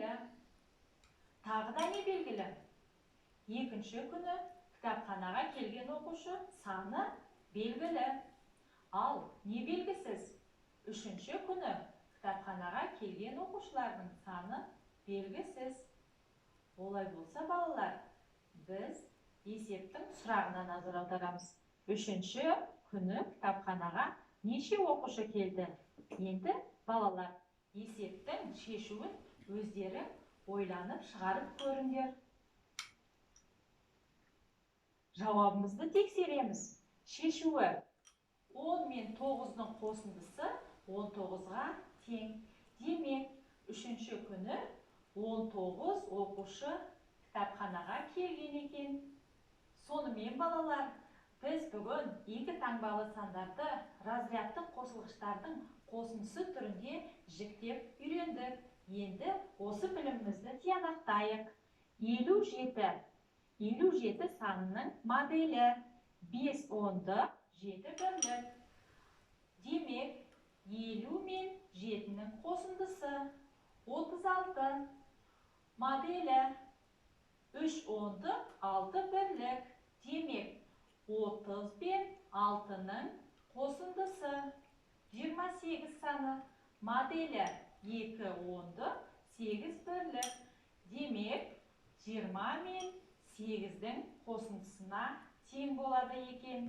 белгілі. Тағы да не белгілі? Екінші күні кітапханаға келген оқушы саны белгілі. Ал не белгісіз? Үшінші күні кітапханаға келген оқушылардың саны белгісіз. Олай болса, балалар, біз есептің сұрағына назар аударамыз. Үшінші күні кітапханаға неше оқушы келді? Енді балалар, есептің шешуін өздері ойланып шығарып көріңдер. Жауабымызды тексереміз. Шешуі 10 мен 9-ның қосындысы 19-ға тең. Демек, үшінші күні 19 оқушы кітапханаға келген екен. Сонымен, балалар, біз бүгін екі таңбалы сандарды разрядты қосылғыштардың қосындысы түрінде жіктеп үйрендік. Енді осы білімімізді тиянақтайық. 57 санының моделі 5 онды 7 бірлік. Демек, 50 мен 7-нің қосындысы 36. Моделі 3 онды 6 бірлік. Демек, 30 бен 6-ның қосындысы 28 саны. Моделі 2 онды 8 бірлік. Демек, 20 мен 8-дің қосындысына тең болады екен.